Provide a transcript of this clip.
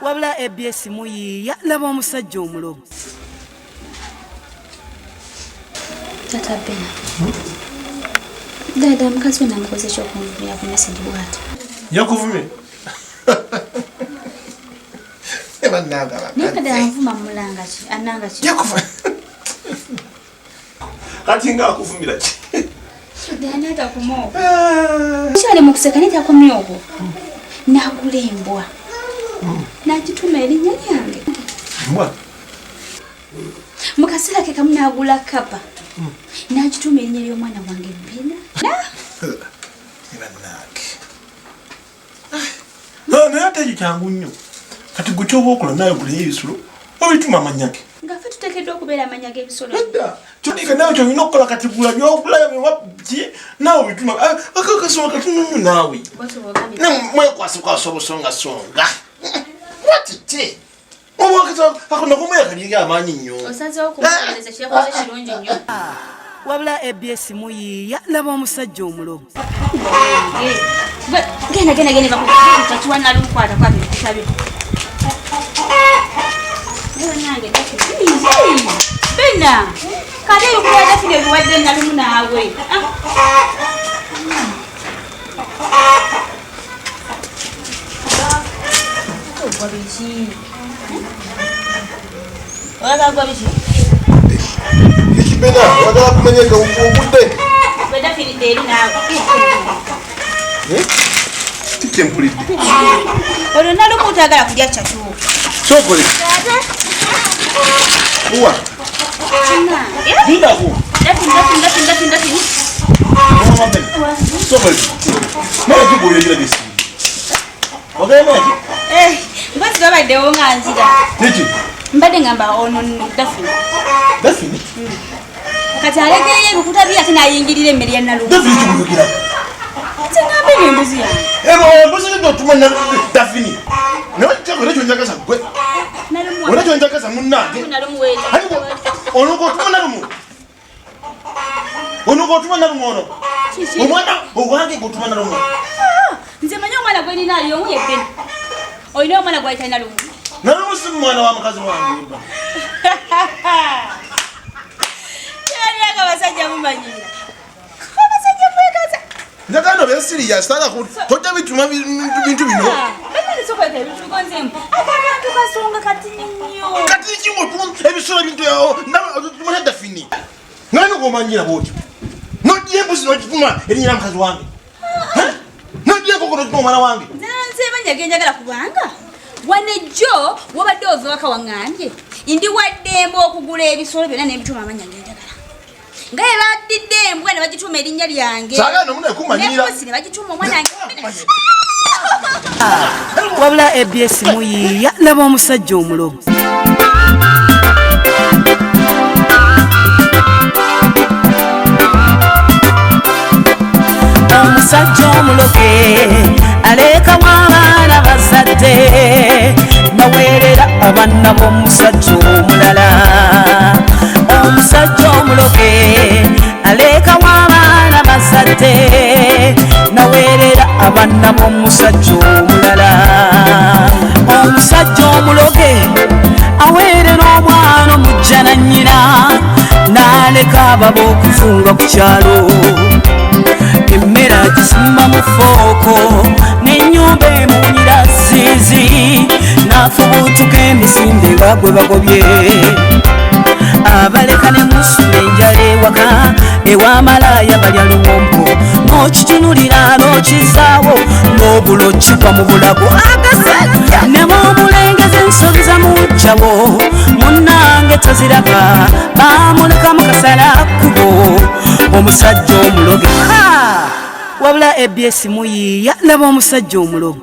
wabula ABS muyiya laba omusajja omuloge. Tata Bena. Dada mkazi wena mkoze chokumvumia ku message bwata. Yakuvumye. Eba naga. Nika dada mvuma mulanga chi ananga chi. Yakuvumye. Kati nga akuvumira chi. Dada nata kumo. Chale mukusekanita ko myoko. Nakulembwa. Najituma elinya lyange. Mbwa. Mukasira ke kamuna agula kapa. Najituma elinya ly'omwana wange Bena. Eba naga. None ate kyangu nnyo. Kati guchoba okola nayo kuli ebisolo. Obituma amanyage. Ngafe tutekeddwa okubeera amanyage ebisolo. Edda. Kyodika nayo kyolina okukola kati gula by'okulayo byewabiki nawe bituma. Akakasonga katununyu naawe. Mwekwasa obusonga songa. Watite. Obwakata akona kumaya kali amaanyi nnyo. Osazeewo okumutegereza kyakoze kirungi nnyo. Wabula ABS muyiya laba omusajja omuloge. Genda bakutatuwa nalumukwata kwa bitabi. Bena kale yokuwada fide biwadde nalumu naawe. Bena, wagala kumenya nga obudde. Beda finide eri naawe. Tikempulidde. Olwo nalumu otagala kulya kyatu. Sokole. Uwa. Ndako. Ndati. Mama Ben. Sokole. Mara jibu yira disi. Wagala maji? Mbazi babadde wonga nzira. Niki? Mbadde ngamba ono Dafini. Dafini? Kati alegeye ebikuta bye ate nayingirira emmere ya nalumu. Dafini kikugira. Ngambe n'embuzi yange. Embuzi ndotuma na Dafini. N'ekyo njagaza gwe. Olekyo njagaza munnange. Onogotuma nalumu. Ono. Omwana owange gotuma nalumu. Nze manyi omwana gwe nina ali omu yebbena. Olina omwana gwayita nalumu. Nalumu si mwana wa mukazi wange. Kyaliaga basajja mumanyira. Abasajja mwekaza. Njagano be serious sala ko tojja bituma bintu bino. Bali sokwete ebitugo nzemu. Abantu kasonga kati nnyo. Kati kimwe tu ebisolo bintu yao na Dafini. Ngani komanyira boti. Nodiye mbuzi nojituma erinyira mukazi wange. Nodiye kokoro tuma mwana wange. Nanze banyage njagala kubanga. Wanejjo wabadde ova waka wangambye. Indi waddembo okugula ebisolo byonna n'ebituma amanyage njagala. Ngaye baddidde embwa ne bagituma erinnya lyange. Sagano mune kumanyira. Nembuzi ne bagituma omwana wange. Wabula ABS muyiya laba omusajja omuloge. Omusajja omuloge aleka mwana bazadde naweerera abaana b'omusajja omulala. Omusajja omuloge aleka mwana bazadde naweerera abaana b'omusajja omulala. Omusajja omuloge aweerera omwana omujja na nnyina n'aleka ababa okuzunga ku kyalo. Emmere agisimba mu fooko n'ennyumba emunyira ziizi n'afubuutuka emisinde nga gwe bagobye. Abaleka ne musula enjala ewaka ew'amalaaya balya lumombo n'okitunulira n'okizaawo n'obula okigwa mu bulago agasajja ne bw'omulengeza ensobi za mujjawo munnange toziraba baamuleka mu kasala kkubo. Omusajja omuloge. Wabula ABS muyiya laba omusajja omuloge.